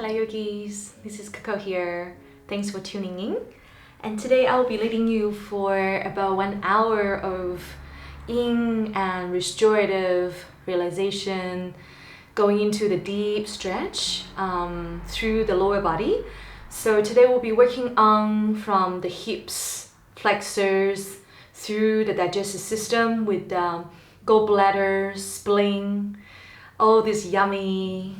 Hello yogis, this is Coco here. Thanks for tuning in. And today I'll be leading you for about 1 hour of yin and restorative realization, going into the deep stretch through the lower body. So today we'll be working on from the hips, flexors, through the digestive system with the gallbladder, spleen, all these yummy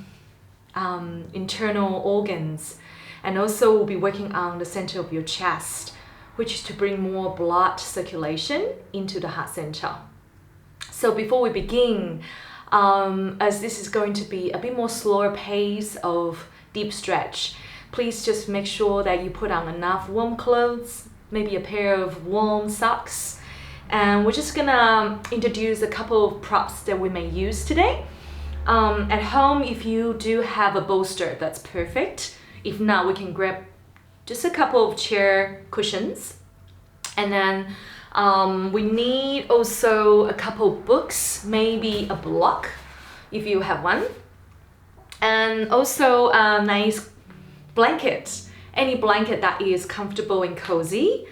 internal organs. And also we'll be working on the center of your chest, which is to bring more blood circulation into the heart center. So before we begin, as this is going to be a bit more slower pace of deep stretch, please just make sure that you put on enough warm clothes, maybe a pair of warm socks. And we're just gonna introduce a couple of props that we may use today. At home, if you do have a bolster, that's perfect. If not, we can grab just a couple of chair cushions. And then we need also a couple of books, maybe a block, if you have one. And also a nice blanket, any blanket that is comfortable and cozy.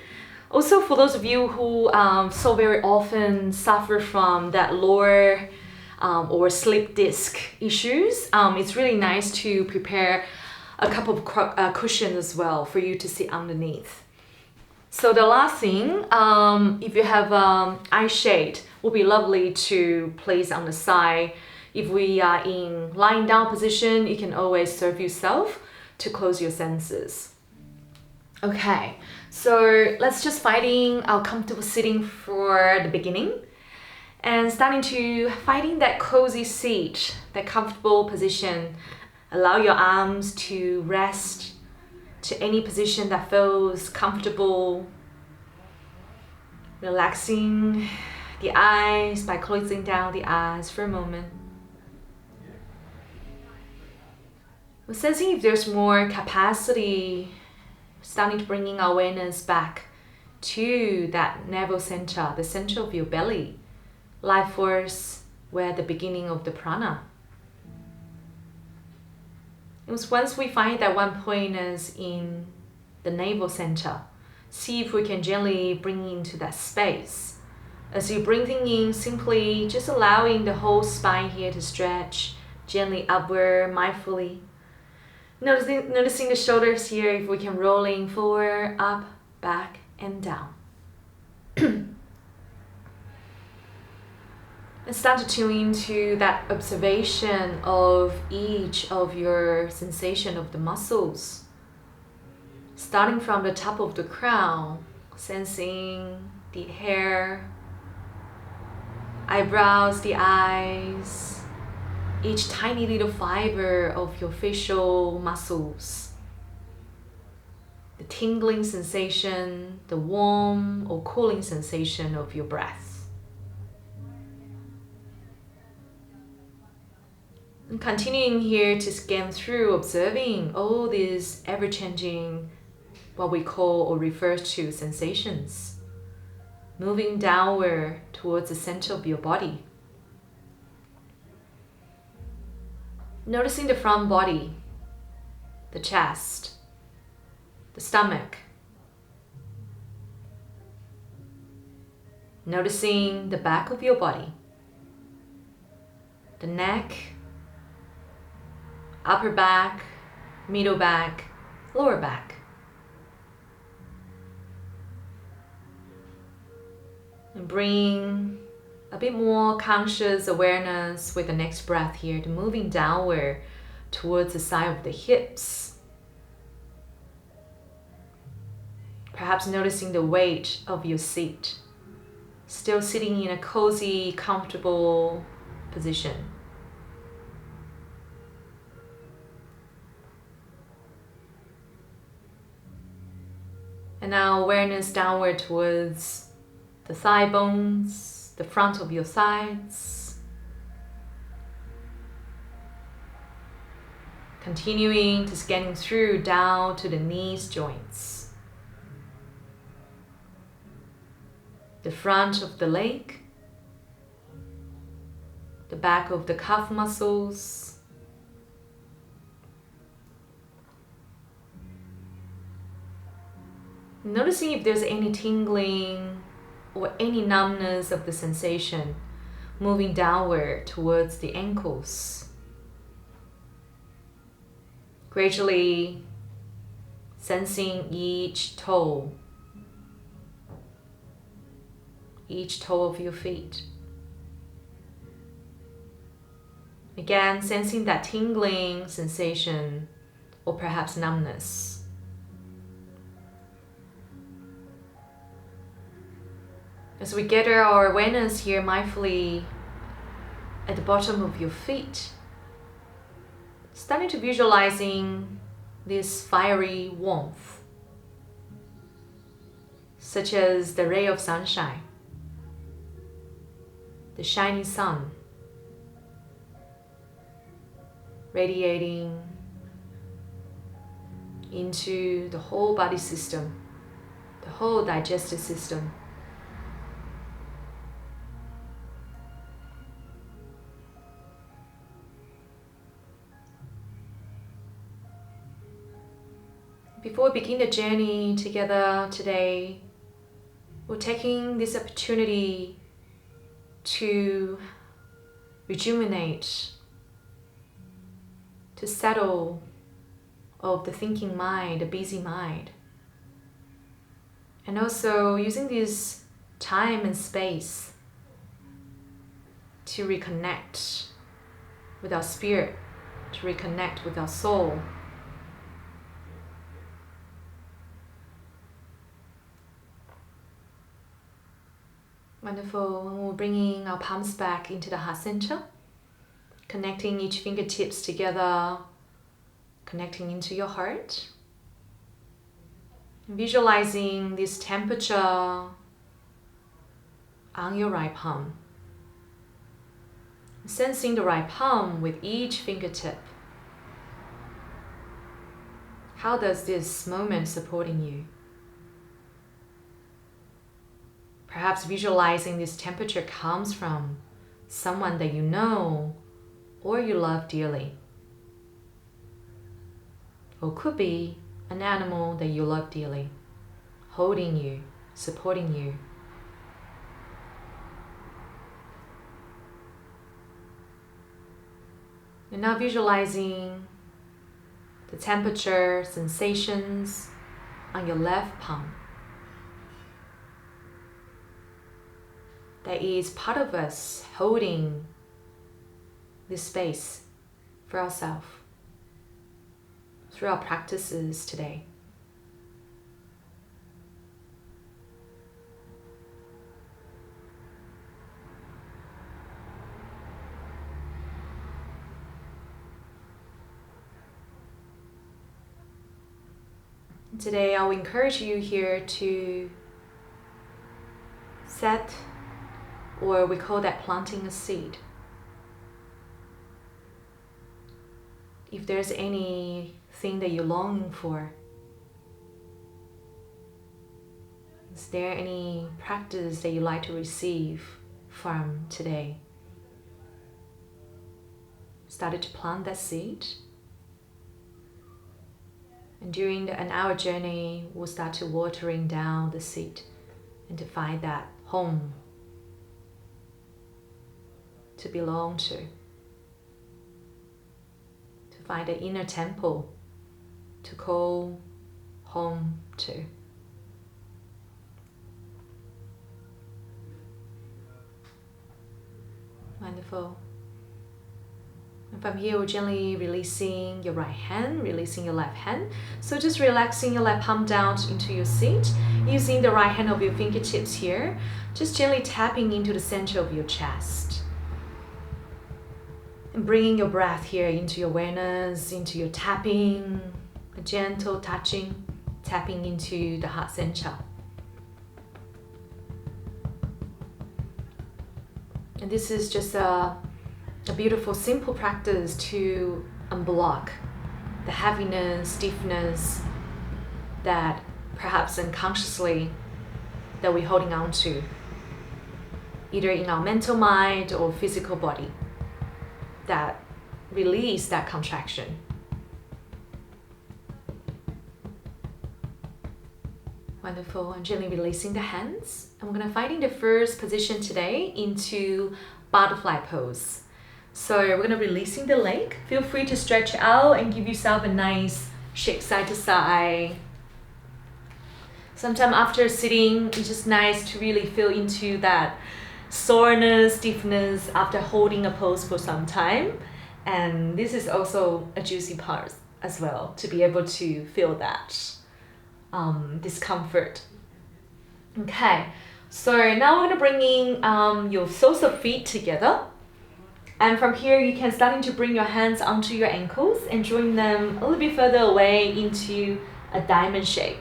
Also, for those of you who so very often suffer from that lower or sleep disc issues, it's really nice to prepare a couple of cushions as well for you to sit underneath. So the last thing, if you have eye shade, would be lovely to place on the side. If we are in lying down position, you can always serve yourself to close your senses. Okay, so let's just finding our comfortable sitting for the beginning. And starting to finding that cozy seat, that comfortable position. Allow your arms to rest to any position that feels comfortable. Relaxing the eyes by closing down the eyes for a moment. We're sensing if there's more capacity, starting to bringing awareness back to that navel center, the center of your belly. Life force, where the beginning of the prana. It was once we find that one point is in the navel center, see if we can gently bring into that space. As you're breathing in, simply just allowing the whole spine here to stretch, gently upward, mindfully. Noticing the shoulders here, if we can rolling forward, up, back, and down. And start to tune into that observation of each of your sensation of the muscles. Starting from the top of the crown, sensing the hair, eyebrows, the eyes, each tiny little fiber of your facial muscles. The tingling sensation, the warm or cooling sensation of your breath. And continuing here to scan through, observing all these ever-changing, what we call or refer to sensations. Moving downward towards the center of your body. Noticing the front body, the chest, the stomach. Noticing the back of your body, the neck, upper back, middle back, lower back. And bring a bit more conscious awareness with the next breath here to moving downward towards the side of the hips. Perhaps noticing the weight of your seat. Still sitting in a cozy, comfortable position. And now awareness downward towards the thigh bones, the front of your thighs. Continuing to scanning through down to the knees joints. The front of the leg, the back of the calf muscles, Noticing if there's any tingling or any numbness of the sensation moving downward towards the ankles. Gradually sensing each toe of your feet. Again, sensing that tingling sensation or perhaps numbness. As we gather our awareness here mindfully at the bottom of your feet, starting to visualizing this fiery warmth, such as the ray of sunshine, the shining sun, radiating into the whole body system, the whole digestive system. Before we begin the journey together today, we're taking this opportunity to rejuvenate, to settle of the thinking mind, the busy mind. And also using this time and space to reconnect with our spirit, to reconnect with our soul. Wonderful. And we're bringing our palms back into the heart center, connecting each fingertips together, connecting into your heart. And visualizing this temperature on your right palm. Sensing the right palm with each fingertip. How does this moment supporting you? Perhaps visualizing this temperature comes from someone that you know or you love dearly. Or could be an animal that you love dearly, holding you, supporting you. And now visualizing the temperature sensations on your left palm. That is part of us holding this space for ourselves through our practices today. Today, I'll encourage you here to set, or we call that planting a seed. If there's anything that you're longing for, is there any practice that you like to receive from today? Started to plant that seed. And during an hour journey, we'll start to watering down the seed and to find that home to belong to find an inner temple to call home to. Wonderful. And from here, we're gently releasing your right hand, releasing your left hand. So just relaxing your left palm down into your seat, using the right hand of your fingertips here, just gently tapping into the center of your chest. And bringing your breath here into your awareness, into your tapping, a gentle touching, tapping into the heart center. And this is just a beautiful, simple practice to unblock the heaviness, stiffness that perhaps unconsciously that we're holding on to, either in our mental mind or physical body, that release that contraction. Wonderful. And gently releasing the hands. And we're going to find in the first position today into butterfly pose. So we're going to releasing the leg. Feel free to stretch out and give yourself a nice shake side to side. Sometimes after sitting, it's just nice to really feel into that soreness, stiffness after holding a pose for some time. And this is also a juicy part as well, to be able to feel that discomfort. Okay, so now we're going to bring in your soles of feet together. And from here, you can starting to bring your hands onto your ankles and join them a little bit further away into a diamond shape.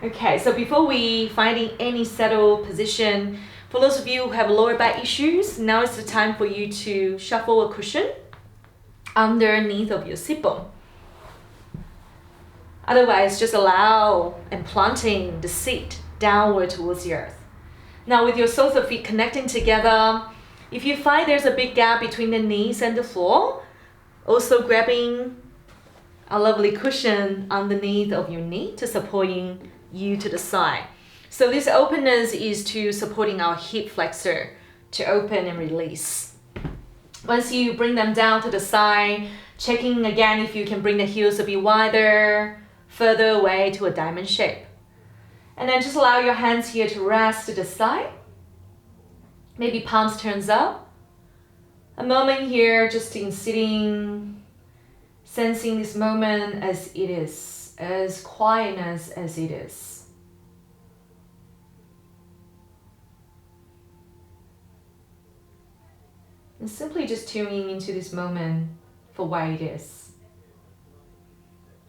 Okay, so before we finding any settled position, for those of you who have lower back issues, now is the time for you to shuffle a cushion underneath of your sit bone. Otherwise, just allow and planting the seat downward towards the earth. Now with your soles of feet connecting together, if you find there's a big gap between the knees and the floor, also grabbing a lovely cushion underneath of your knee to supporting you to the side. So this openness is to supporting our hip flexor to open and release. Once you bring them down to the side, checking again if you can bring the heels a bit wider, further away to a diamond shape. And then just allow your hands here to rest to the side. Maybe palms turns up. A moment here just in sitting, sensing this moment as it is, as quietness as it is. And simply just tuning into this moment for why it is.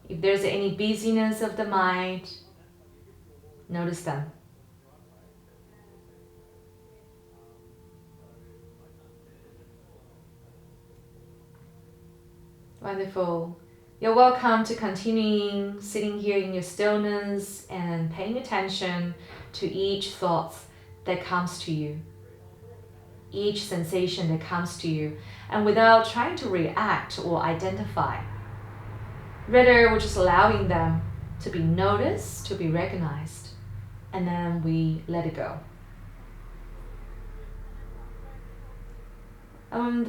If there's any busyness of the mind, notice them. Wonderful. You're welcome to continuing sitting here in your stillness and paying attention to each thought that comes to you, each sensation that comes to you, and without trying to react or identify. Rather, we're just allowing them to be noticed, to be recognized, and then we let it go.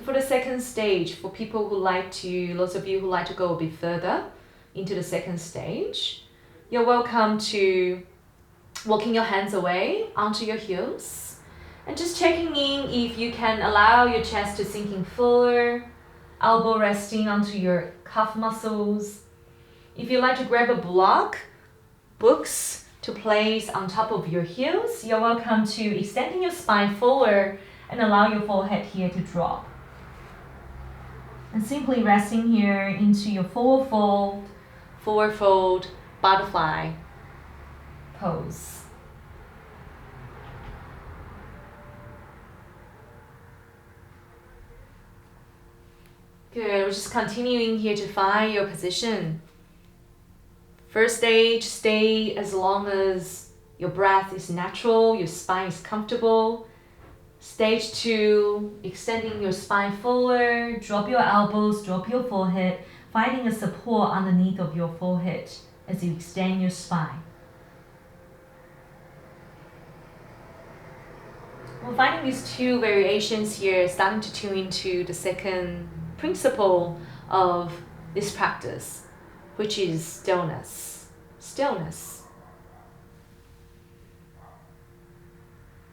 For the second stage, for people who like to, lots of you who like to go a bit further into the second stage, you're welcome to walking your hands away onto your heels and just checking in if you can allow your chest to sink in fuller, elbow resting onto your calf muscles. If you like to grab a block, books to place on top of your heels, you're welcome to extending your spine forward and allow your forehead here to drop. And simply resting here into your forward fold, butterfly pose. Good, we're just continuing here to find your position. First stage, stay as long as your breath is natural, your spine is comfortable. Stage 2, extending your spine forward, drop your elbows, drop your forehead, finding a support underneath of your forehead as you extend your spine. We're finding these two variations here, starting to tune into the second principle of this practice, which is stillness. Stillness.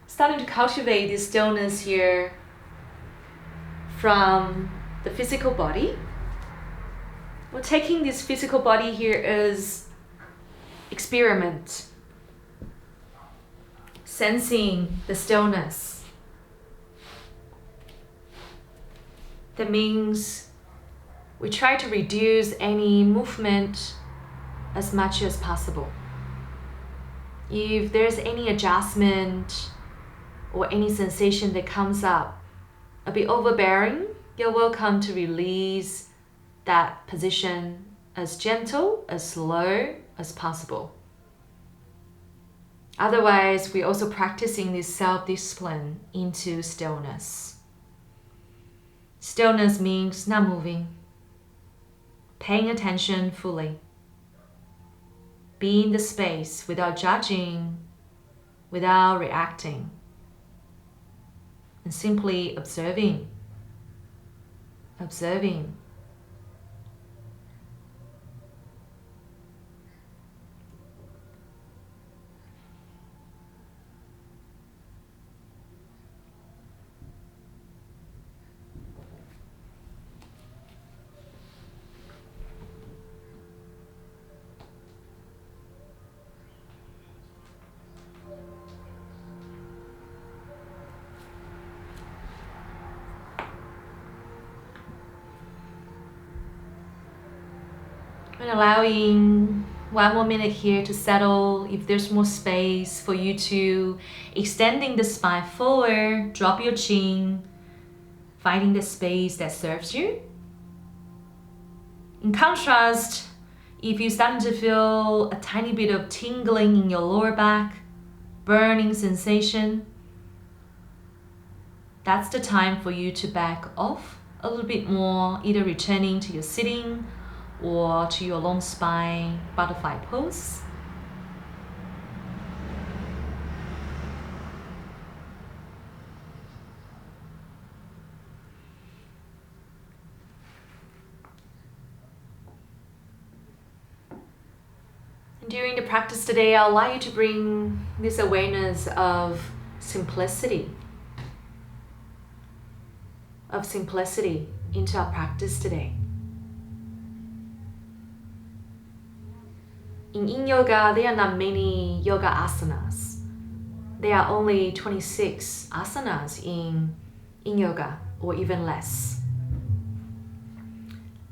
Starting to cultivate this stillness here from the physical body. We're taking this physical body here as experiment, sensing the stillness. That means we try to reduce any movement as much as possible. If there's any adjustment or any sensation that comes up a bit overbearing, you're welcome to release that position as gentle, as slow as possible. Otherwise, we're also practicing this self-discipline into stillness. Stillness means not moving, paying attention fully, be in the space without judging, without reacting, and simply observing. And allowing 1 more minute here to settle. If there's more space for you to extending the spine forward, drop your chin, finding the space that serves you. In contrast, if you're starting to feel a tiny bit of tingling in your lower back, burning sensation, that's the time for you to back off a little bit more, either returning to your sitting or to your long spine butterfly pose. And during the practice today, I'll allow you to bring this awareness of simplicity into our practice today. In Yin Yoga, there are not many yoga asanas. There are only 26 asanas in Yin Yoga, or even less.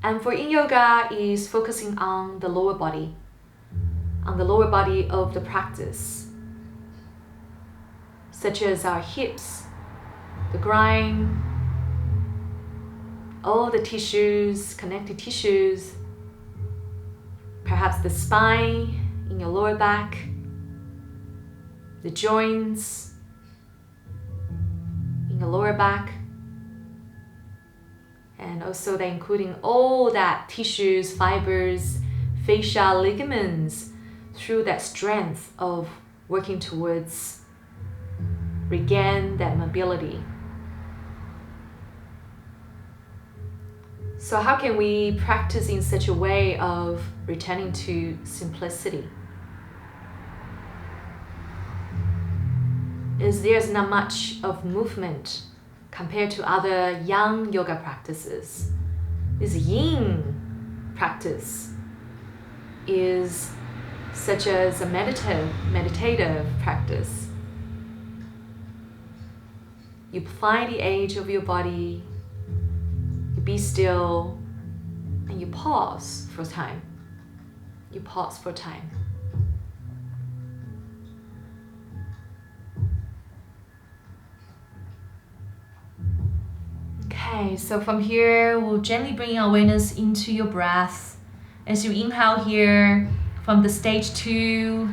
And for Yin Yoga is focusing on the lower body of the practice, such as our hips, the groin, all the tissues, connected tissues, perhaps the spine in your lower back, the joints in your lower back, and also that including all that tissues, fibers, fascia, ligaments, through that strength of working towards regain that mobility. So how can we practice in such a way of returning to simplicity? There's not much of movement compared to other yang yoga practices. This yin practice is such as a meditative practice. You find the edge of your body, you be still, and you pause for time. Okay, so from here, we'll gently bring awareness into your breath. As you inhale here, from the stage 2,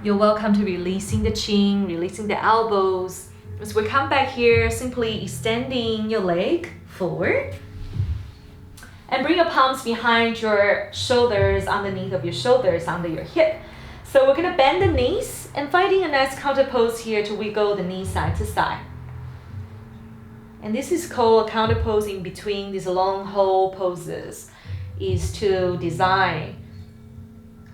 you're welcome to releasing the chin, releasing the elbows. As we come back here, simply extending your leg forward. And bring your palms behind your shoulders, underneath of your shoulders, under your hip. So we're gonna bend the knees and finding a nice counter pose here to wiggle the knees side to side. And this is called a counter pose in between these long hold poses, is to design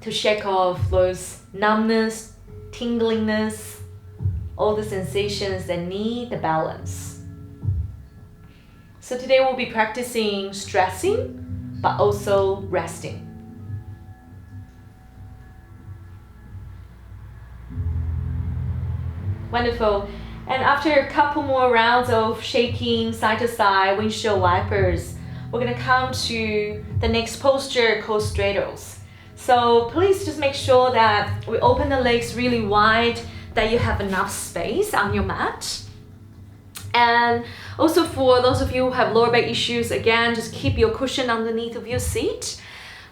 to shake off those numbness, tinglingness, all the sensations that need the balance. So today we'll be practicing stretching, but also resting. Wonderful. And after a couple more rounds of shaking side to side, windshield wipers, we're gonna come to the next posture called straddles. So please just make sure that we open the legs really wide, that you have enough space on your mat. And also for those of you who have lower back issues, again, just keep your cushion underneath of your seat.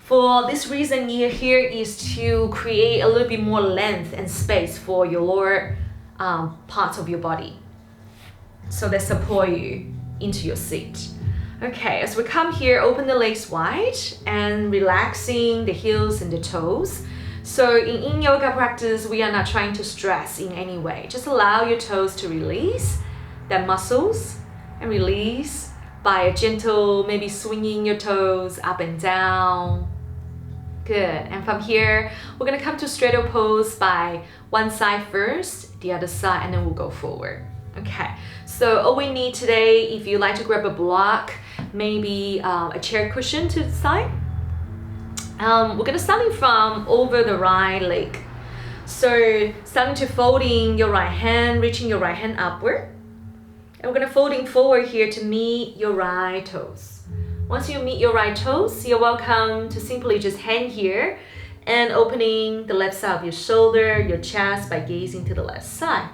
For this reason here is to create a little bit more length and space for your lower parts of your body, so they support you into your seat. Okay, as we come here, open the legs wide and relaxing the heels and the toes. So in yoga practice, we are not trying to stress in any way. Just allow your toes to release their muscles and release by a gentle, maybe swinging your toes up and down. Good. And from here, we're going to come to straddle pose by one side first, the other side, and then we'll go forward. Okay. So all we need today, if you like to grab a block, maybe a chair cushion to the side. We're going to start from over the right leg. So starting to folding your right hand, reaching your right hand upward. And we're going to folding forward here to meet your right toes. Once you meet your right toes, you're welcome to simply just hang here and opening the left side of your shoulder, your chest by gazing to the left side.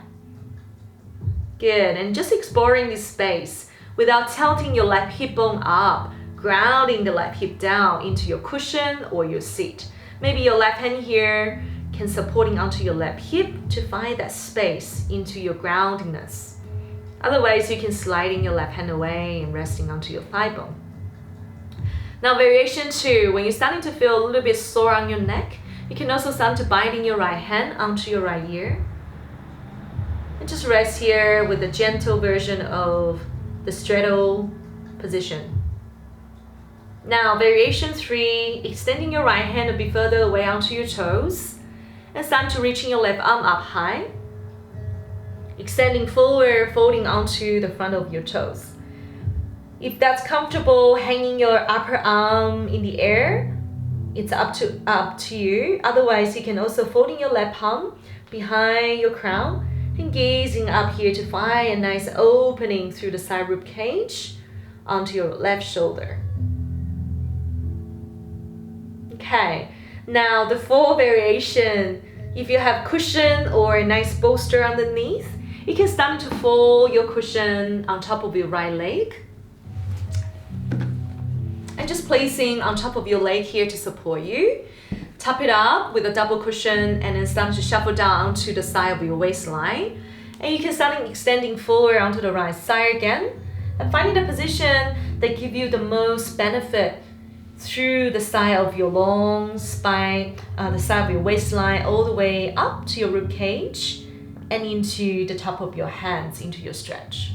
Good. And just exploring this space without tilting your left hip bone up, grounding the left hip down into your cushion or your seat. Maybe your left hand here can supporting onto your left hip to find that space into your groundingness. Otherwise, you can sliding your left hand away and resting onto your thigh bone. Now, variation 2, when you're starting to feel a little bit sore on your neck, you can also start to biting your right hand onto your right ear. And just rest here with a gentle version of the straddle position. Now, variation 3, extending your right hand a bit further away onto your toes and start to reaching your left arm up high. Extending forward, folding onto the front of your toes. If that's comfortable, hanging your upper arm in the air, it's up to you. Otherwise, you can also folding your left palm behind your crown and gazing up here to find a nice opening through the side rib cage onto your left shoulder. Okay, now the 4th variation, if you have cushion or a nice bolster underneath, you can start to fold your cushion on top of your right leg. And just placing on top of your leg here to support you. Top it up with a double cushion and then start to shuffle down to the side of your waistline. And you can start extending forward onto the right side again. And finding the position that gives you the most benefit through the side of your long spine, the side of your waistline, all the way up to your rib cage and into the top of your hands, into your stretch.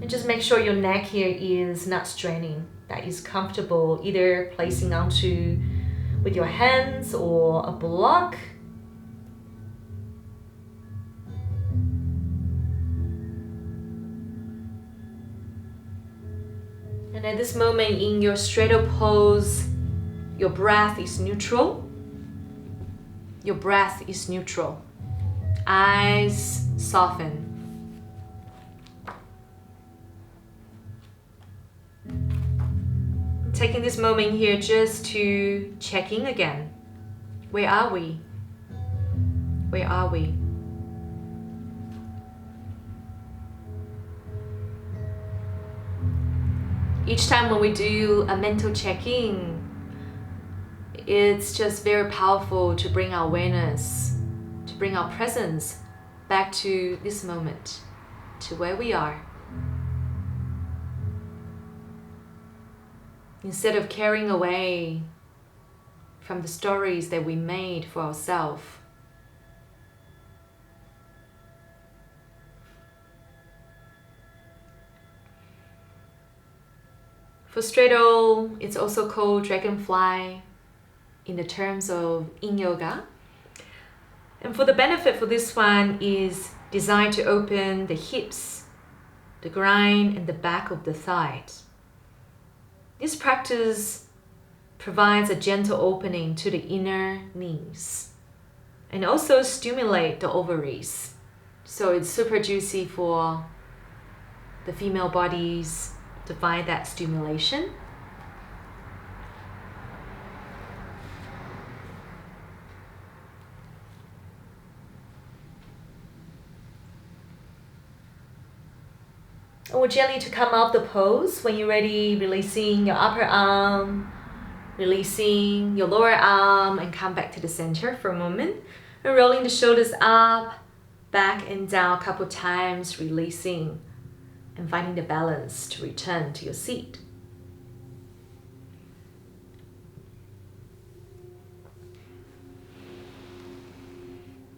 And just make sure your neck here is not straining, that is comfortable, either placing onto with your hands or a block. And at this moment in your straddle pose, your breath is neutral. Your breath is neutral. Eyes soften. Taking this moment here just to check in again. Where are we? Where are we? Each time when we do a mental check-in, it's just very powerful to bring our awareness, to bring our presence back to this moment, to where we are. Instead of carrying away from the stories that we made for ourselves. For straddle, it's also called dragonfly in the terms of Yin Yoga. And for the benefit for this one is designed to open the hips, the groin, and the back of the thighs. This practice provides a gentle opening to the inner knees and also stimulate the ovaries. So it's super juicy for the female bodies to find that stimulation. And we're gently to come out the pose. When you're ready, releasing your upper arm, releasing your lower arm, and come back to the center for a moment. And rolling the shoulders up, back and down a couple times, releasing and finding the balance to return to your seat.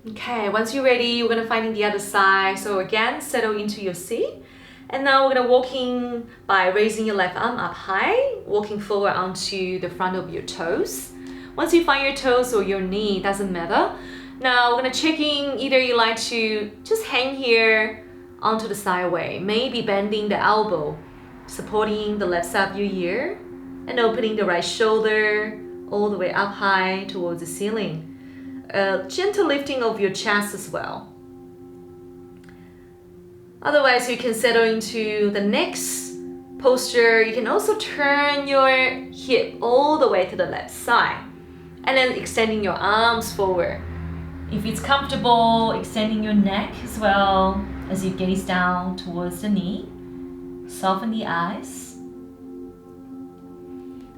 Okay, once you're ready, we're gonna find the other side. So again, settle into your seat. And now we're gonna walking by raising your left arm up high, walking forward onto the front of your toes. Once you find your toes or your knee, doesn't matter. Now we're gonna check in, either you like to just hang here onto the sideway, maybe bending the elbow, supporting the left side of your ear, and opening the right shoulder all the way up high towards the ceiling. Gentle lifting of your chest as well. Otherwise, you can settle into the next posture. You can also turn your hip all the way to the left side and then extending your arms forward. If it's comfortable, extending your neck as well as you gaze down towards the knee. Soften the eyes.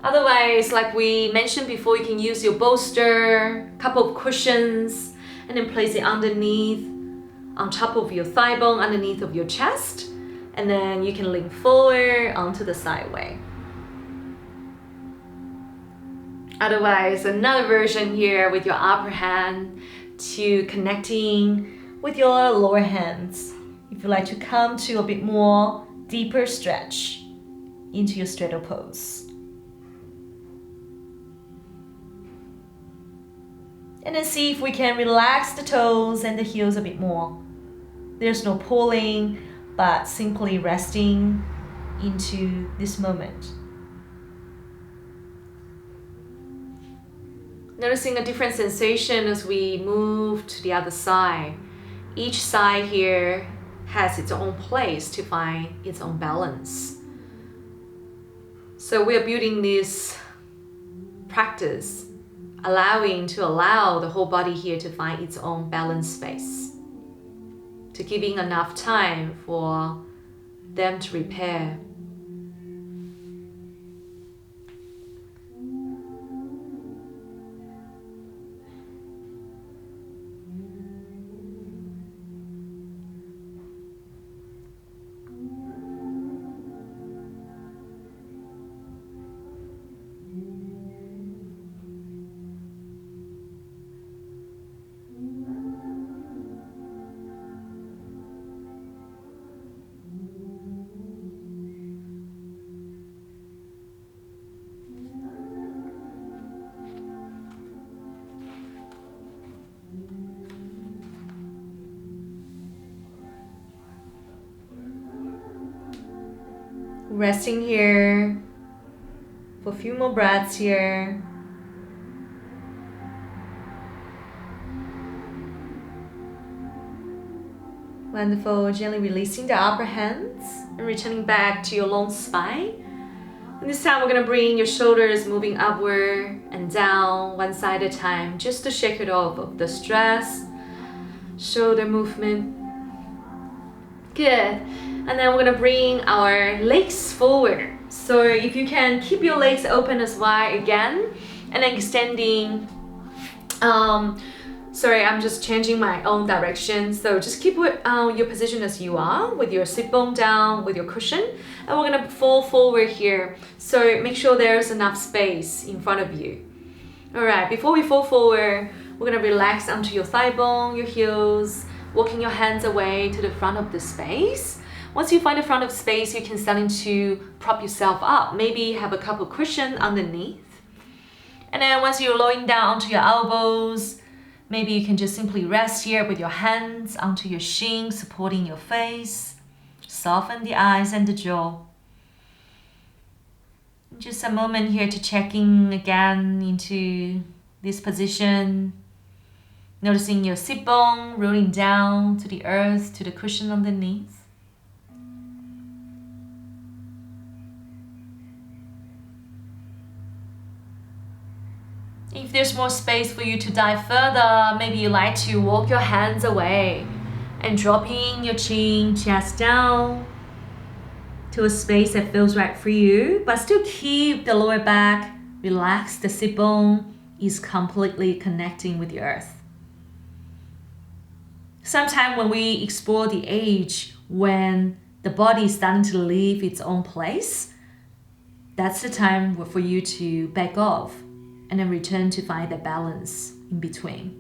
Otherwise, like we mentioned before, you can use your bolster, couple of cushions, and then place it underneath, on top of your thigh bone, underneath of your chest, and then you can lean forward onto the sideway. Otherwise, another version here with your upper hand to connecting with your lower hands. If you like to come to a bit more deeper stretch into your straddle pose. And then see if we can relax the toes and the heels a bit more. There's no pulling, but simply resting into this moment. Noticing a different sensation as we move to the other side. Each side here has its own place to find its own balance. So we are building this practice, allow the whole body here to find its own balance space, to giving enough time for them to repair. Resting here for a few more breaths here. Wonderful. Gently releasing the upper hands and returning back to your long spine. And this time we're going to bring your shoulders moving upward and down one side at a time, just to shake it off of the stress, shoulder movement. Good. And then we're going to bring our legs forward. So if you can keep your legs open as wide again, and then extending. Sorry, I'm just changing my own direction. So just keep your position as you are, with your sit bone down, with your cushion. And we're going to fall forward here. So make sure there's enough space in front of you. All right, before we fall forward, we're going to relax onto your thigh bone, your heels, walking your hands away to the front of the space. Once you find the front of space, you can start to prop yourself up. Maybe have a couple cushions underneath. And then once you're lowering down onto your elbows, maybe you can just simply rest here with your hands onto your shin, supporting your face. Soften the eyes and the jaw. Just a moment here to check in again into this position. Noticing your sit bone rolling down to the earth, to the cushion underneath. If there's more space for you to dive further, maybe you like to walk your hands away and dropping your chin, chest down to a space that feels right for you, but still keep the lower back relaxed. The sit bone is completely connecting with the earth. Sometimes when we explore the age when the body is starting to leave its own place, that's the time for you to back off and then return to find the balance in between.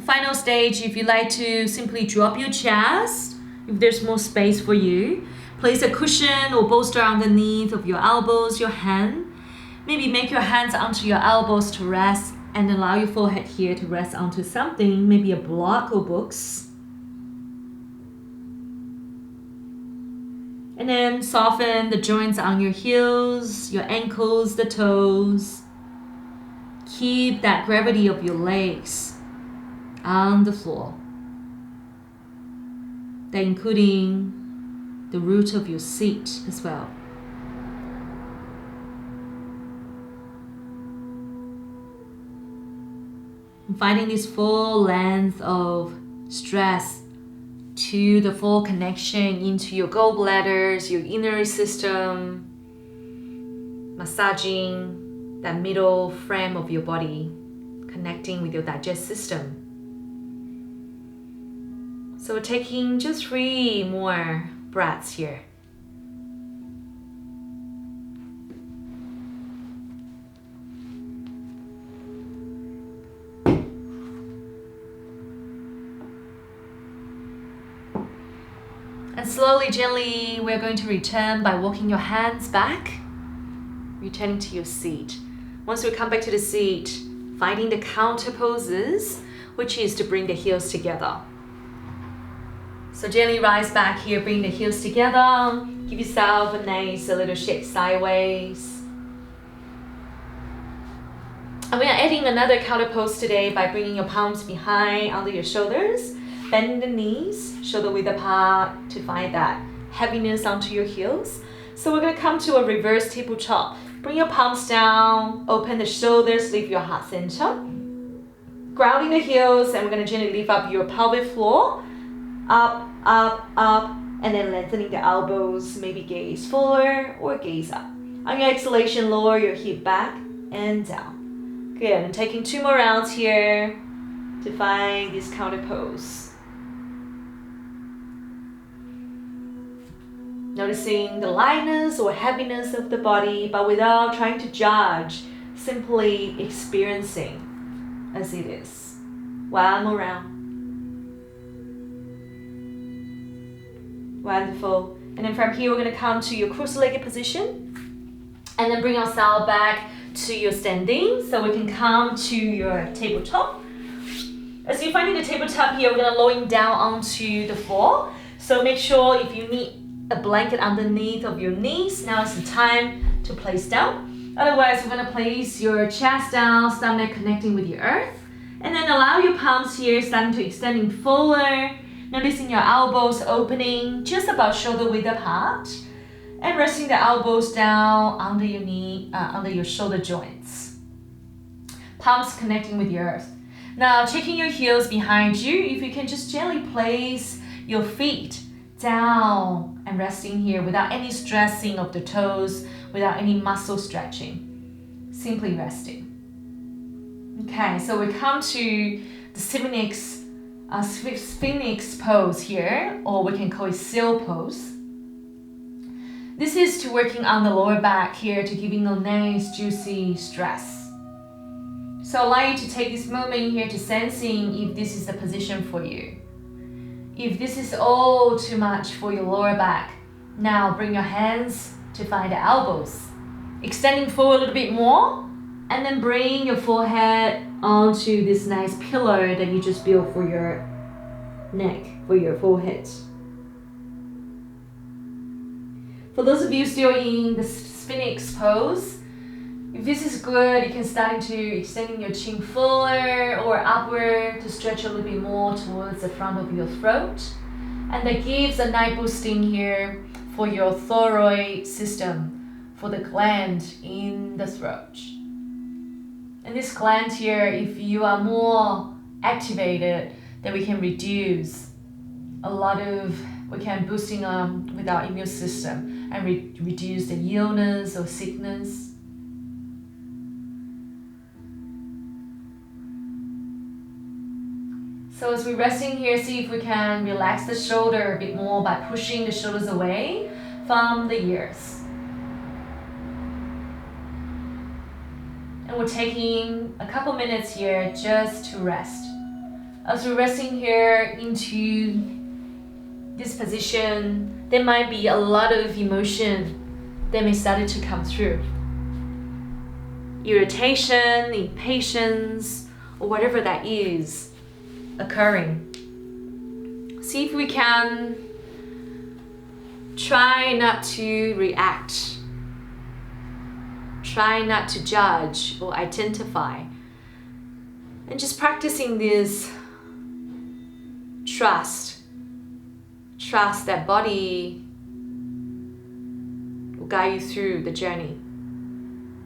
Final stage, if you like to simply drop your chest, if there's more space for you, place a cushion or bolster underneath of your elbows, your hand. Maybe make your hands onto your elbows to rest and allow your forehead here to rest onto something, maybe a block or books. And then soften the joints on your heels, your ankles, the toes. Keep that gravity of your legs on the floor. That including the root of your seat as well. And finding this full length of stress to the full connection into your gallbladders, your urinary system, massaging that middle frame of your body, connecting with your digestive system. So we're taking just 3 more breaths here. And slowly, gently, we're going to return by walking your hands back, returning to your seat. Once we come back to the seat, finding the counter poses, which is to bring the heels together. So gently rise back here, bring the heels together. Give yourself a nice little shake sideways. And we are adding another counter pose today by bringing your palms behind under your shoulders. Bending the knees, shoulder width apart to find that heaviness onto your heels. So we're going to come to a reverse tabletop. Bring your palms down, open the shoulders, leave your heart center. Grounding the heels, and we're going to gently lift up your pelvic floor. Up, up, up, and then lengthening the elbows, maybe gaze forward or gaze up. On your exhalation, lower your hip back and down. Good, and taking 2 more rounds here to find this counter pose. Noticing the lightness or heaviness of the body, but without trying to judge, simply experiencing as it is. 1 more round. Wonderful. And then from here, we're going to come to your cross-legged position. And then bring ourselves back to your standing. So we can come to your tabletop. As you're finding the tabletop here, we're going to lower down onto the floor. So make sure if you need a blanket underneath of your knees, now is the time to place down. Otherwise, we're going to place your chest down, stomach connecting with your earth. And then allow your palms here starting to extending forward. Noticing your elbows opening just about shoulder width apart. And resting the elbows down under your knee, under your shoulder joints. Palms connecting with the earth. Now, taking your heels behind you, if you can just gently place your feet down and resting here without any stressing of the toes, without any muscle stretching. Simply resting. Okay, so we come to the Sphinx pose here, or we can call it seal pose. This is to working on the lower back here to giving a nice juicy stress. So allow you to take this moment here to sensing if this is the position for you. If this is all too much for your lower back, now bring your hands to find the elbows. Extending forward a little bit more, and then bring your forehead onto this nice pillow that you just built for your neck, for your forehead. For those of you still in the Sphinx pose, if this is good, you can start to extending your chin forward or upward to stretch a little bit more towards the front of your throat. And that gives a nice boosting here for your thyroid system, for the gland in the throat. And this gland here, if you are more activated, then we can reduce we can boosting with our immune system and reduce the illness or sickness. So as we're resting here, see if we can relax the shoulder a bit more by pushing the shoulders away from the ears. And we're taking a couple minutes here just to rest. As we're resting here into this position, there might be a lot of emotion that may start to come through. Irritation, impatience, or whatever that is occurring. See if we can try not to react. Try not to judge or identify. And just practicing this trust. Trust that body will guide you through the journey.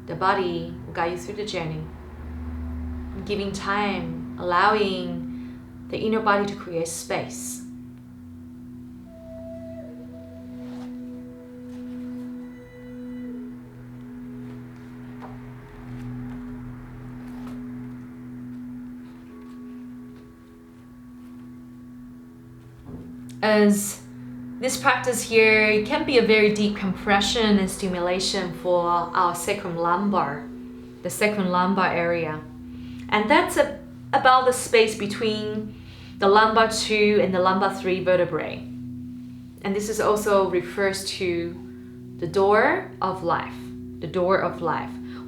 The body will guide you through the journey. Giving time, allowing the inner body to create space. As this practice here, it can be a very deep compression and stimulation for our sacrum lumbar, the sacrum lumbar area. And that's about the space between the lumbar 2 and the lumbar 3 vertebrae. And this is also refers to the door of life,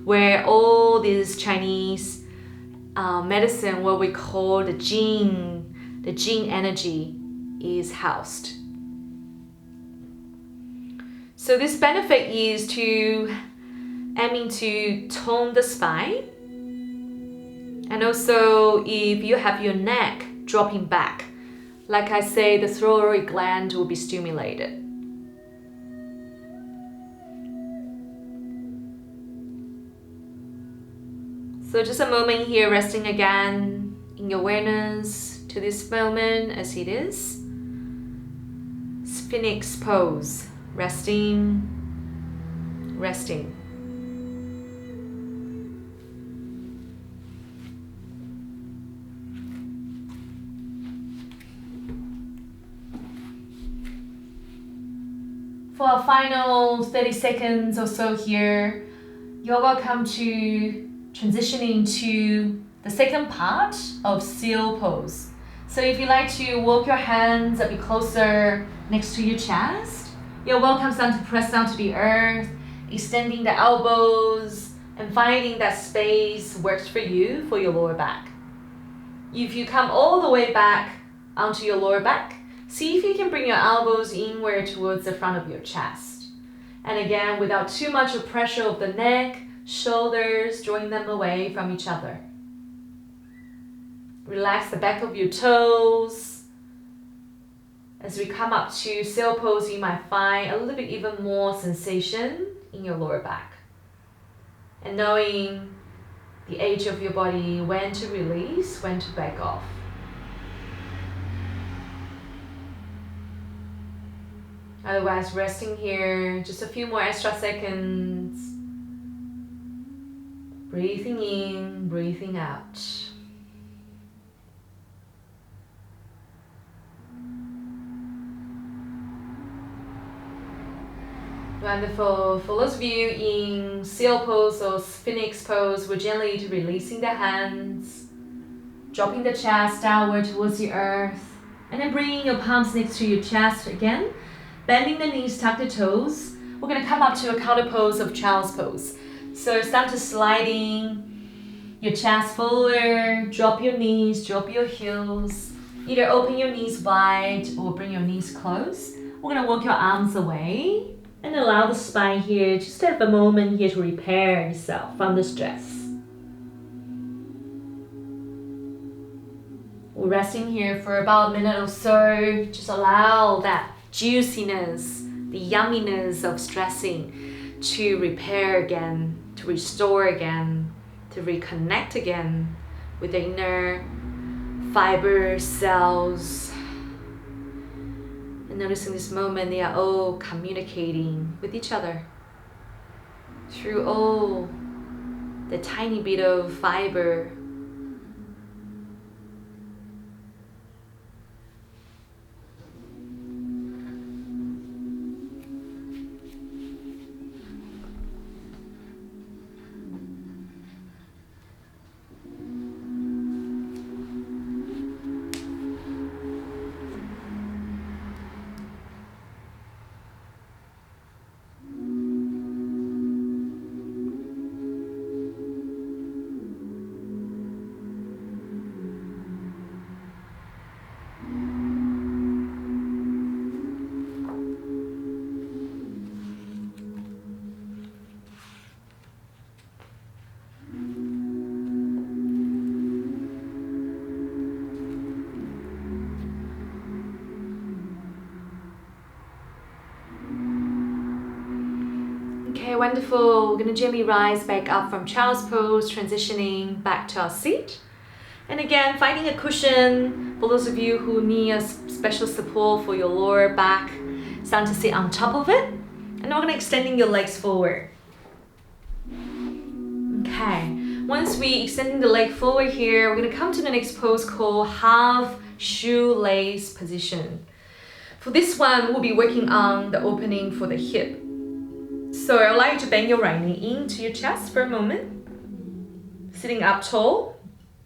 where all these Chinese medicine, what we call the Jing energy, is housed. So this benefit is to aiming to tone the spine, and also if you have your neck dropping back, like I say, the thyroid gland will be stimulated. So just a moment here, resting again in your awareness to this moment as it is. Phoenix pose, resting. For our final 30 seconds or so here, you're welcome to transitioning to the second part of seal pose. So if you like to walk your hands a bit closer next to your chest, you're welcome to press down to the earth, extending the elbows and finding that space works for you for your lower back. If you come all the way back onto your lower back, see if you can bring your elbows inward towards the front of your chest. And again, without too much of pressure of the neck, shoulders, drawing them away from each other. Relax the back of your toes. As we come up to seal pose, you might find a little bit even more sensation in your lower back. And knowing the age of your body, when to release, when to back off. Otherwise, resting here, just a few more extra seconds. Breathing in, breathing out. Wonderful. For those of you in seal pose or phoenix pose, we're gently releasing the hands, dropping the chest downward towards the earth, and then bringing your palms next to your chest again, bending the knees, tuck the toes. We're going to come up to a counter pose of child's pose. So start to sliding your chest forward, drop your knees, drop your heels. Either open your knees wide or bring your knees close. We're going to walk your arms away. And allow the spine here, just have a moment here to repair yourself from the stress. We're resting here for about a minute or so. Just allow that juiciness, the yumminess of stressing to repair again, to restore again, to reconnect again with the inner fiber cells. Noticing this moment, they are all communicating with each other through all the tiny bit of fiber. Okay, wonderful. We're going to gently rise back up from child's pose, transitioning back to our seat. And again, finding a cushion for those of you who need a special support for your lower back. Start to sit on top of it. And now we're going to extending your legs forward. Okay, once we extending the leg forward here, we're going to come to the next pose called half shoelace position. For this one, we'll be working on the opening for the hip. So I'll allow you to bend your right knee into your chest for a moment. Sitting up tall.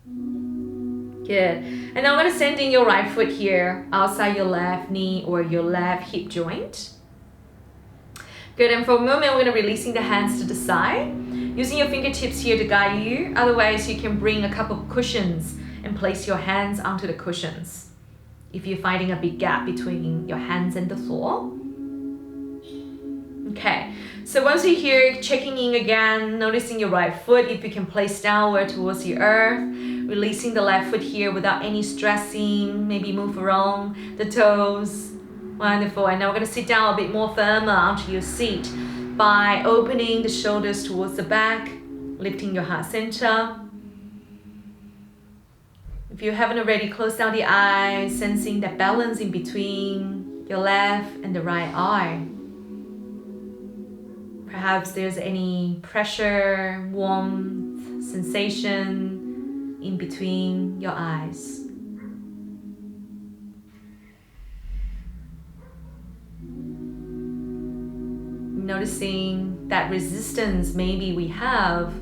Good. And now I'm going to send in your right foot here outside your left knee or your left hip joint. Good. And for a moment, we're going to releasing the hands to the side. Using your fingertips here to guide you. Otherwise, you can bring a couple of cushions and place your hands onto the cushions if you're finding a big gap between your hands and the floor. Okay, so once you're here, checking in again, noticing your right foot, if you can place downward towards the earth, releasing the left foot here without any stressing, maybe move around the toes. Wonderful. And now we're going to sit down a bit more firmer onto your seat by opening the shoulders towards the back, lifting your heart center. If you haven't already, close down the eyes, sensing that balance in between your left and the right eye. Perhaps there's any pressure, warmth, sensation in between your eyes. Noticing that resistance maybe we have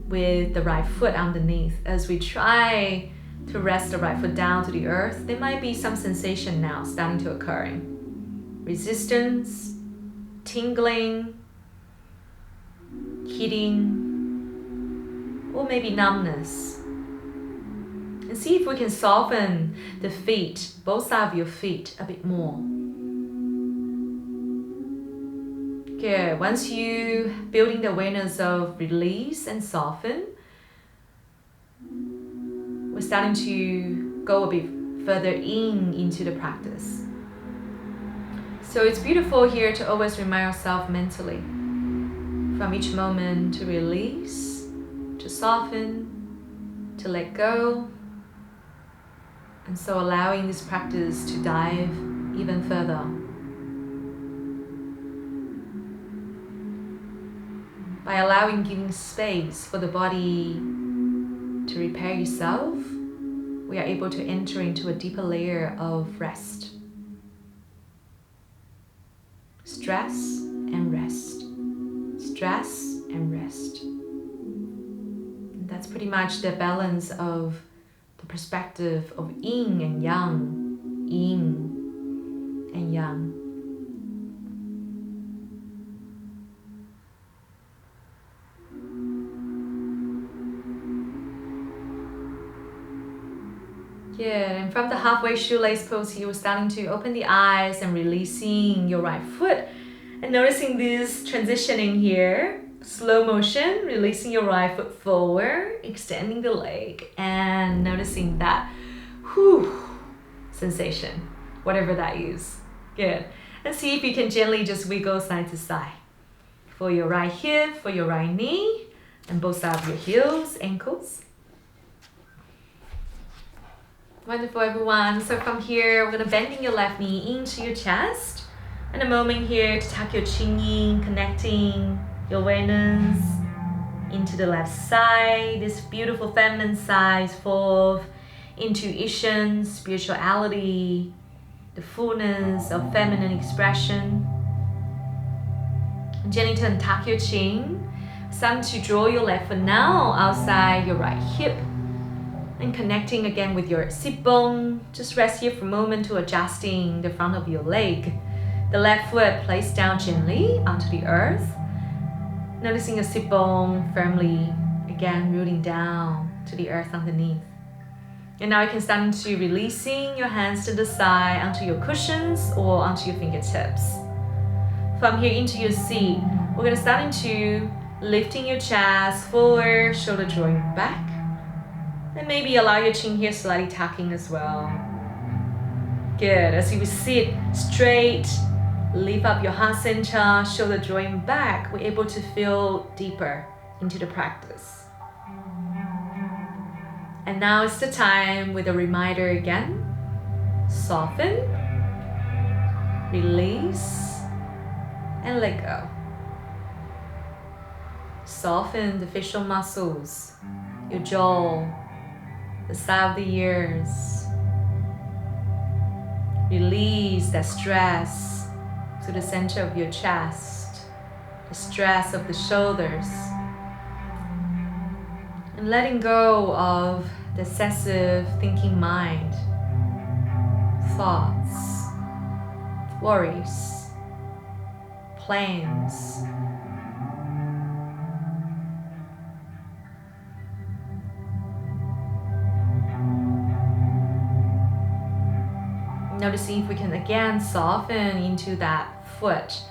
with the right foot underneath. As we try to rest the right foot down to the earth, there might be some sensation now starting to occur. Resistance, tingling, hitting, or maybe numbness. And see if we can soften the feet, both sides of your feet, a bit more. Good. Once you building the awareness of release and soften, we're starting to go a bit further into the practice. So it's beautiful here to always remind ourselves mentally from each moment to release, to soften, to let go. And so allowing this practice to dive even further. By allowing, giving space for the body to repair itself, we are able to enter into a deeper layer of rest. Stress and rest. Stress and rest. And that's pretty much the balance of the perspective of yin and yang. Yin and yang. Yeah, and from the halfway shoelace pose here, we're starting to open the eyes and releasing your right foot. And noticing this transitioning here, slow motion, releasing your right foot forward, extending the leg, and noticing that sensation, whatever that is. Good. And see if you can gently just wiggle side to side. For your right hip, for your right knee, and both sides of your heels, ankles. Wonderful, everyone. So from here, we're going to bending your left knee into your chest. And a moment here to tuck your chin in, connecting your awareness into the left side. This beautiful feminine side full of intuition, spirituality, the fullness of feminine expression. And gently turn, tuck your chin. Starting to draw your left foot now outside your right hip. And connecting again with your sit bone. Just rest here for a moment to adjusting the front of your leg. The left foot placed down gently onto the earth. Noticing your sit bone firmly, again rooting down to the earth underneath. And now you can start into releasing your hands to the side onto your cushions or onto your fingertips. From here into your seat, we're going to start into lifting your chest forward, shoulder drawing back. And maybe allow your chin here slightly tucking as well. Good. As you sit straight, Lift up your heart center, shoulder joint back. We're able to feel deeper into the practice. And now it's the time with a reminder again. Soften, release, and let go. Soften the facial muscles, your jaw, the side of the ears. Release that stress to the center of your chest, the stress of the shoulders. And letting go of the excessive thinking mind, thoughts, worries, plans. Noticing if we can again soften into that foot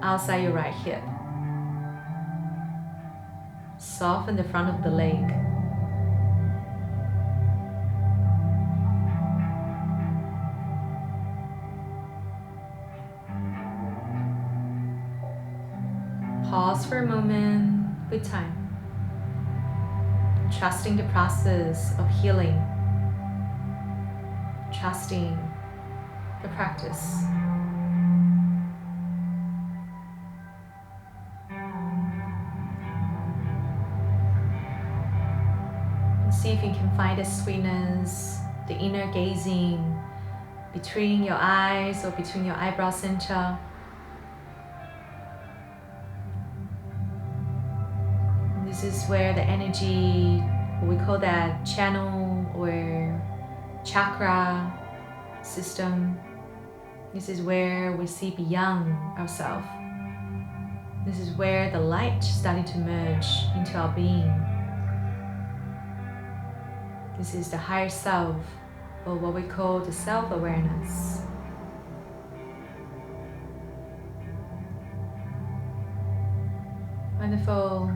outside your right hip. Soften the front of the leg. Pause for a moment with time. Trusting the process of healing. Trusting the practice. And see if you can find the sweetness, the inner gazing between your eyes or between your eyebrow center. And this is where the energy, what we call that channel or chakra system. This is where we see beyond ourselves. This is where the light starting to merge into our being. This is the higher self, or what we call the self-awareness. Wonderful.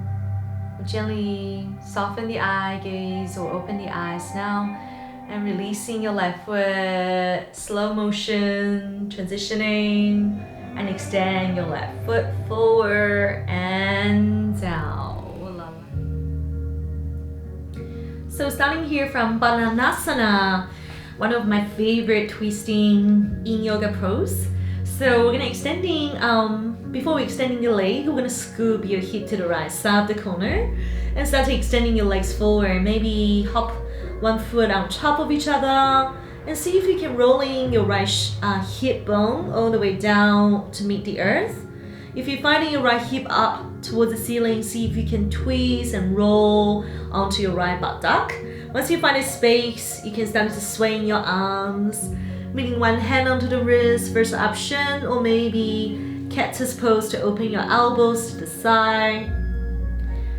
Gently soften the eye gaze or open the eyes now. And releasing your left foot, slow motion, transitioning, and extend your left foot forward and down. So starting here from Bananasana, one of my favorite twisting in yoga pose. So we're gonna extending, before we extending your leg, we're gonna scoop your hip to the right side of the corner and start extending your legs forward. Maybe hop one foot on top of each other and see if you can rolling your right hip bone all the way down to meet the earth. If you're finding your right hip up towards the ceiling, see if you can twist and roll onto your right buttock. Once you find a space, you can start to swing your arms, meaning one hand onto the wrist, first option, or maybe cactus pose to open your elbows to the side.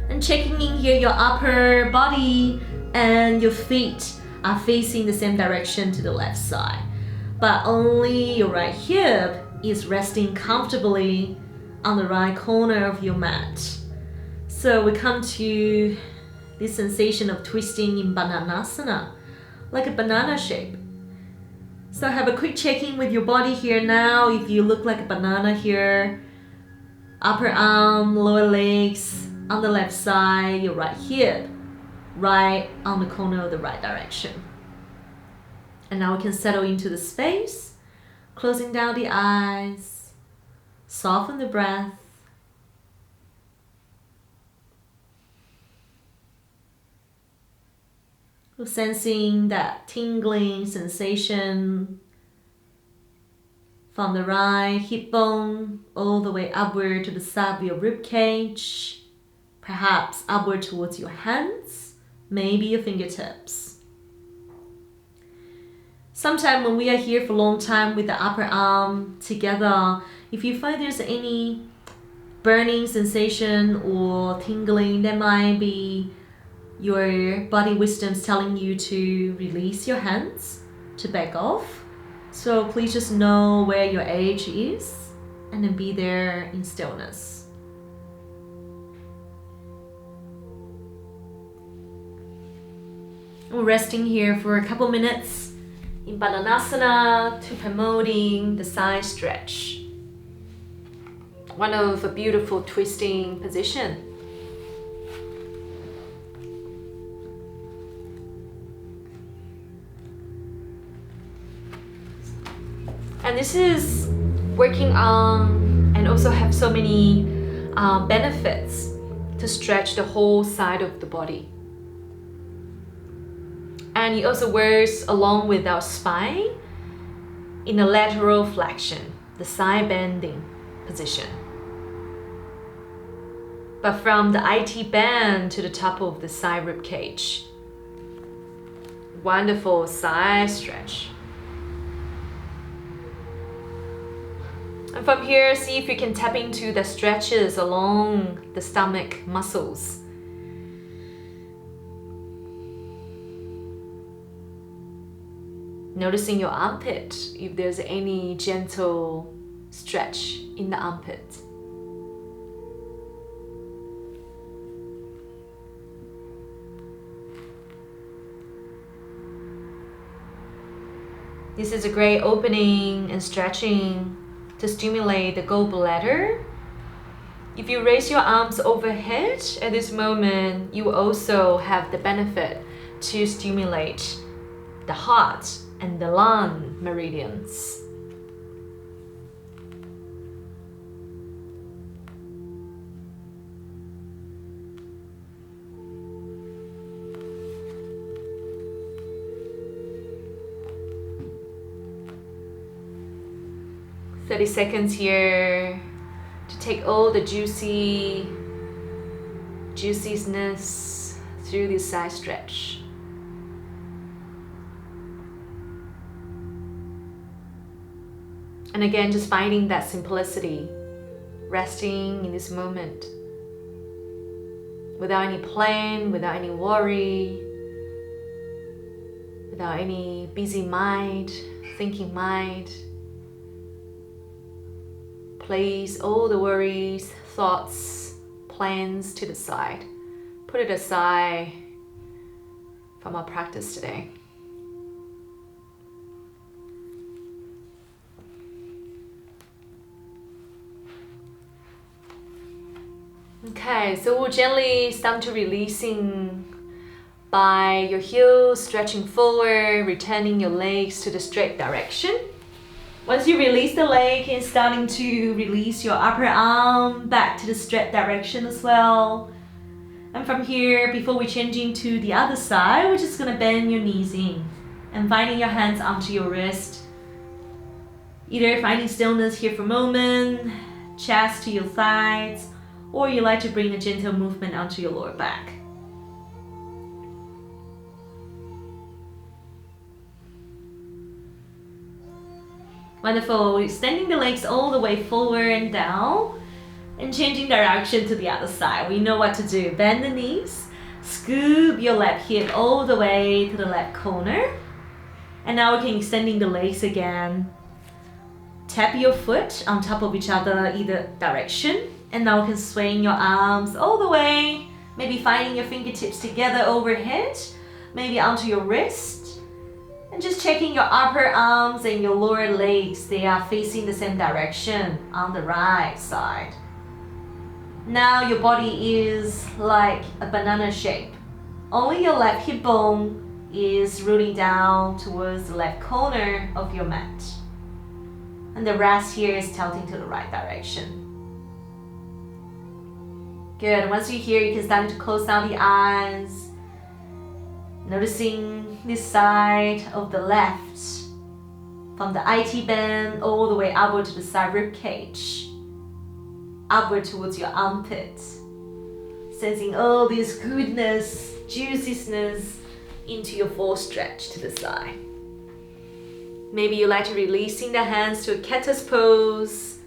And checking in here, your upper body and your feet are facing the same direction to the left side, but only your right hip is resting comfortably on the right corner of your mat. So we come to this sensation of twisting in Bananasana, like a banana shape. So have a quick check-in with your body here now. If you look like a banana here, upper arm, lower legs on the left side, your right hip right on the corner of the right direction. And now we can settle into the space, closing down the eyes, soften the breath. Sensing that tingling sensation from the right hip bone all the way upward to the side of your rib cage, perhaps upward towards your hands, maybe your fingertips. Sometimes when we are here for a long time with the upper arm together, if you find there's any burning sensation or tingling, that might be your body wisdom's telling you to release your hands, to back off. So please just know where your edge is and then be there in stillness. We're resting here for a couple minutes in Bananasana to promoting the side stretch. one of a beautiful twisting position. And this is working on and also have so many benefits to stretch the whole side of the body. And it also works along with our spine in a lateral flexion, the side bending position. But from the IT band to the top of the side rib cage. Wonderful side stretch. And from here, see if you can tap into the stretches along the stomach muscles. Noticing your armpit, if there's any gentle stretch in the armpit. This is a great opening and stretching to stimulate the gallbladder. If you raise your arms overhead at this moment, you will also have the benefit to stimulate the heart and the lung meridians. "30 seconds here to take all the juiciness through this side stretch. And again, just finding that simplicity, resting in this moment, without any plan, without any worry, without any busy mind, thinking mind. Place all the worries, thoughts, plans to the side. Put it aside from our practice today. Okay, so we'll gently start to releasing by your heels stretching forward, returning your legs to the straight direction. Once you release the leg, you're starting to release your upper arm back to the straight direction as well. And from here, before we change into the other side, we're just going to bend your knees in and finding your hands onto your wrist. Either finding stillness here for a moment, chest to your sides, or you like to bring a gentle movement onto your lower back. Wonderful. Extending the legs all the way forward and down and changing direction to the other side. We know what to do. Bend the knees, scoop your left hip all the way to the left corner. And now we can extending the legs again. Tap your foot on top of each other either direction. And now we can swing your arms all the way. Maybe finding your fingertips together overhead. Maybe onto your wrist. And just checking your upper arms and your lower legs. They are facing the same direction on the right side. Now your body is like a banana shape. Only your left hip bone is rooting down towards the left corner of your mat. And the rest here is tilting to the right direction. Good. Once you're here, you can start to close down the eyes. Noticing this side of the left. From the IT band all the way upward to the side rib cage. Upward towards your armpit. Sensing all this goodness, juiciness into your full stretch to the side. Maybe you like to releasing the hands to a cactus pose.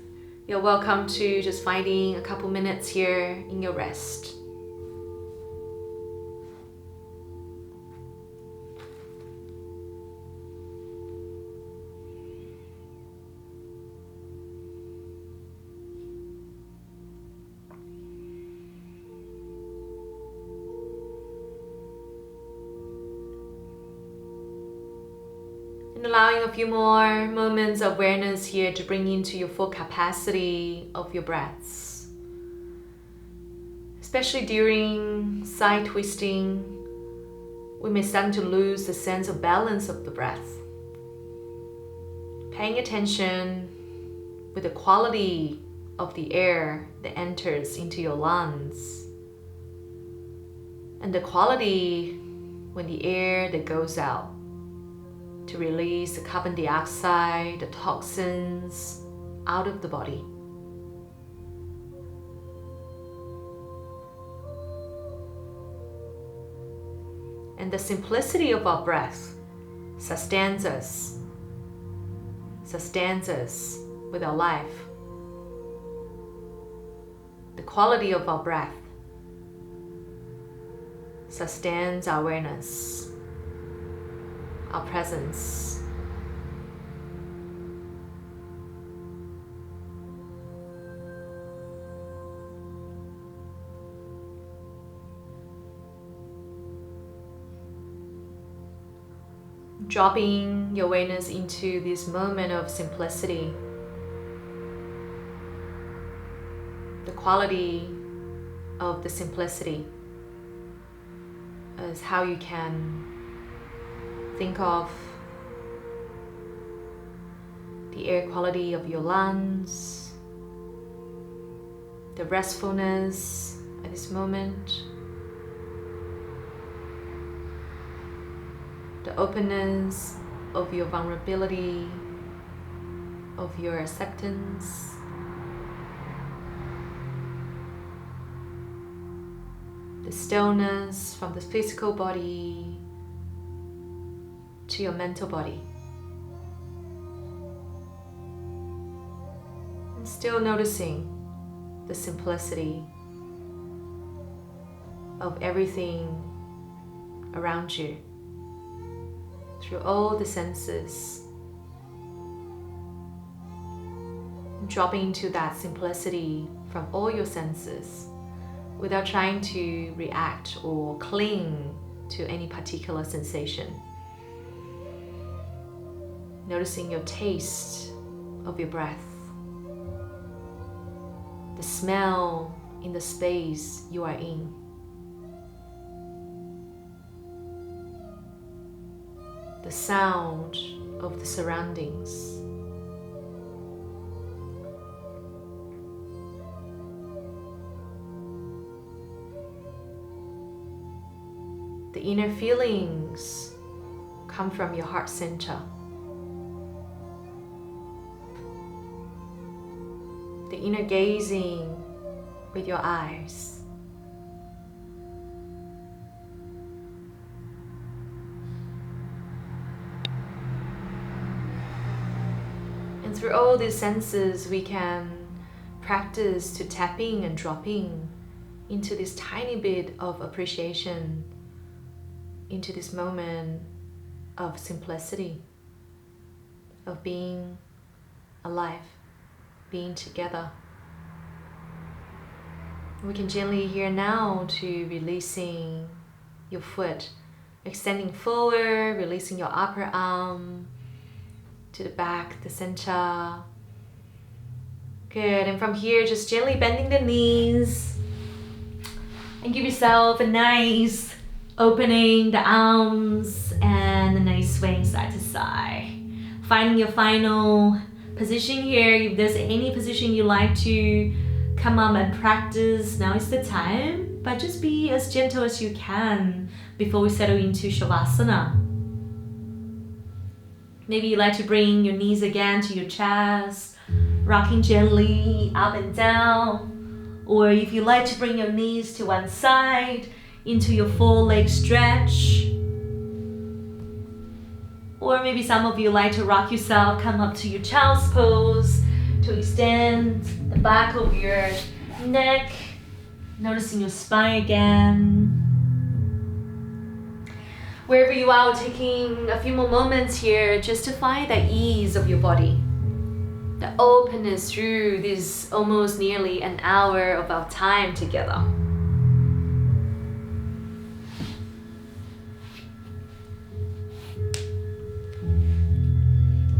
You're welcome to just finding a couple minutes here in your rest. And allowing a few more moments of awareness here to bring into your full capacity of your breaths. Especially during side twisting, we may start to lose the sense of balance of the breath. Paying attention with the quality of the air that enters into your lungs and the quality when the air that goes out to release the carbon dioxide, the toxins out of the body. And the simplicity of our breath sustains us with our life. The quality of our breath sustains our awareness, our presence. Dropping your awareness into this moment of simplicity. The quality of the simplicity is how you can think of the air quality of your lungs, the restfulness at this moment, the openness of your vulnerability, of your acceptance. The stillness from the physical body to your mental body. And still noticing the simplicity of everything around you through all the senses. Dropping into that simplicity from all your senses without trying to react or cling to any particular sensation. Noticing your taste of your breath, the smell in the space you are in, the sound of the surroundings. The inner feelings come from your heart center. The inner gazing with your eyes. And through all these senses, we can practice to tapping and dropping into this tiny bit of appreciation, into this moment of simplicity, of being alive, being together. We can gently here now to releasing your foot, extending forward, releasing your upper arm to the back, the center. Good, and from here just gently bending the knees and give yourself a nice opening the arms and a nice swing side to side. Finding your final position here. If there's any position you like to come up and practice, now is the time. But just be as gentle as you can before we settle into Shavasana. Maybe you like to bring your knees again to your chest, rocking gently up and down. Or if you like to bring your knees to one side, into your full leg stretch. Or maybe some of you like to rock yourself, come up to your child's pose to extend the back of your neck, noticing your spine again. Wherever you are, taking a few more moments here just to find that ease of your body, the openness through this almost nearly an hour of our time together.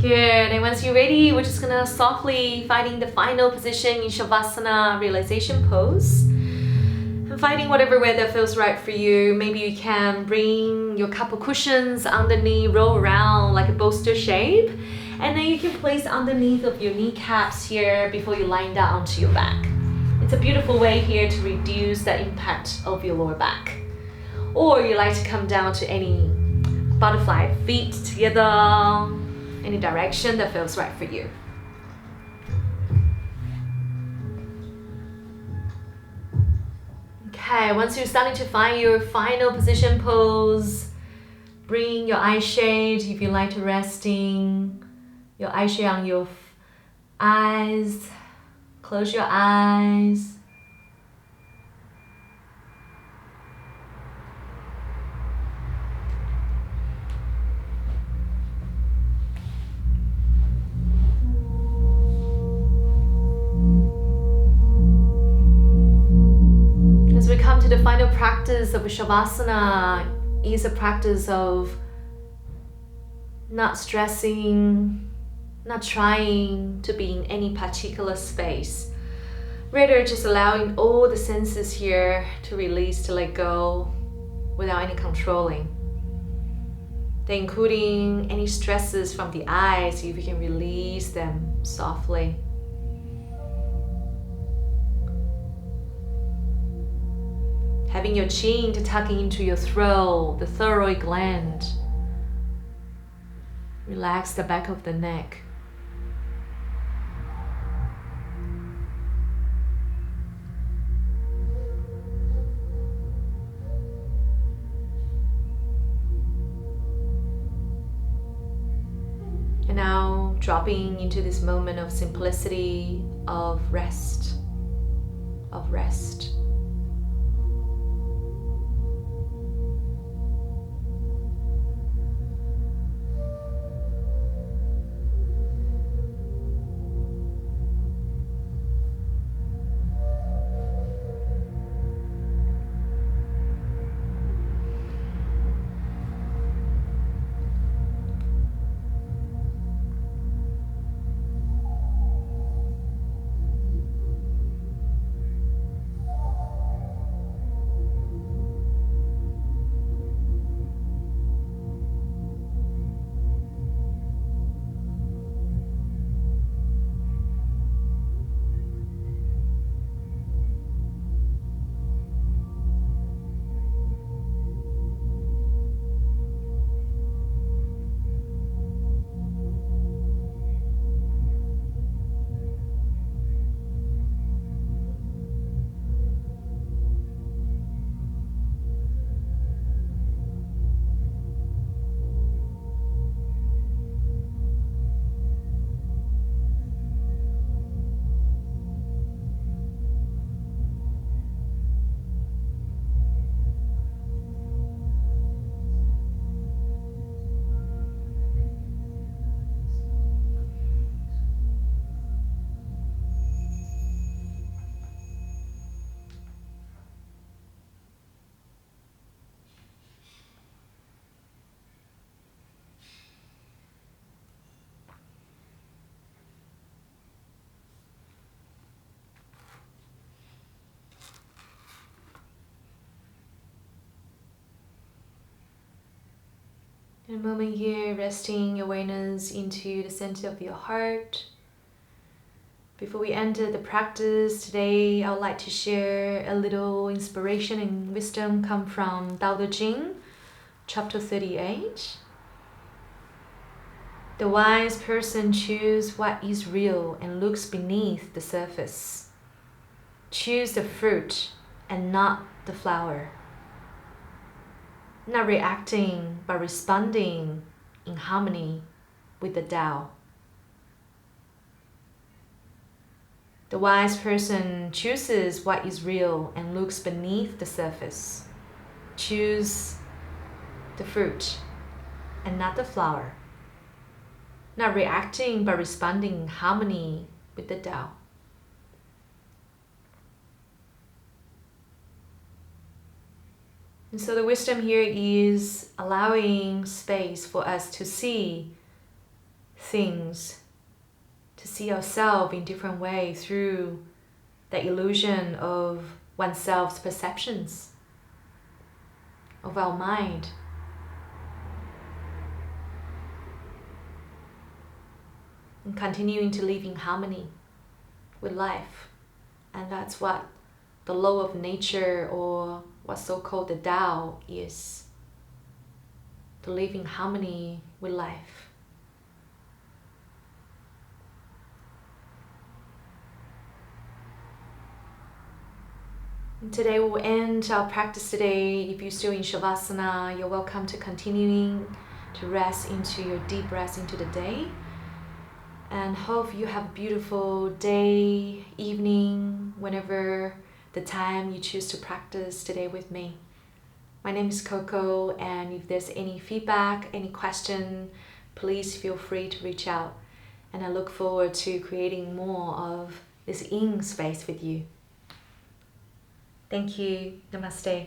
Good. And once you're ready, we're just gonna softly finding the final position in Shavasana realization pose. And finding whatever way that feels right for you. Maybe you can bring your couple cushions underneath, roll around like a bolster shape. And then you can place underneath of your kneecaps here before you lie down onto your back. It's a beautiful way here to reduce the impact of your lower back. Or you like to come down to any butterfly feet together, any direction that feels right for you. Okay, once you're starting to find your final position pose, bring your eye shade, if you like to resting, your eye shade on your eyes. Close your eyes. As we come to the final practice of Shavasana, is a practice of not stressing, not trying to be in any particular space. Rather, just allowing all the senses here to release, to let go without any controlling. Then including any stresses from the eyes, if you can release them softly. Having your chin to tuck into your throat, the thyroid gland. Relax the back of the neck. And now dropping into this moment of simplicity, of rest, of rest. In a moment here, resting awareness into the center of your heart. Before we enter the practice today, I would like to share a little inspiration and wisdom come from Tao Te Ching, chapter 38. The wise person chooses what is real and looks beneath the surface. Choose the fruit and not the flower. Not reacting, but responding in harmony with the Tao. The wise person chooses what is real and looks beneath the surface. Choose the fruit and not the flower. Not reacting, but responding in harmony with the Tao. And so the wisdom here is allowing space for us to see things, to see ourselves in different ways through the illusion of oneself's perceptions, of our mind. And continuing to live in harmony with life. And that's what the law of nature, or what's so-called the Tao, is. To live in harmony with life. And today we'll end our practice today. If you're still in Shavasana, you're welcome to continuing to rest into your deep rest into the day. And hope you have a beautiful day, evening, whenever the time you choose to practice today with me. My name is Coco, and if there's any feedback, any question, please feel free to reach out. And I look forward to creating more of this Yin space with you. Thank you. Namaste.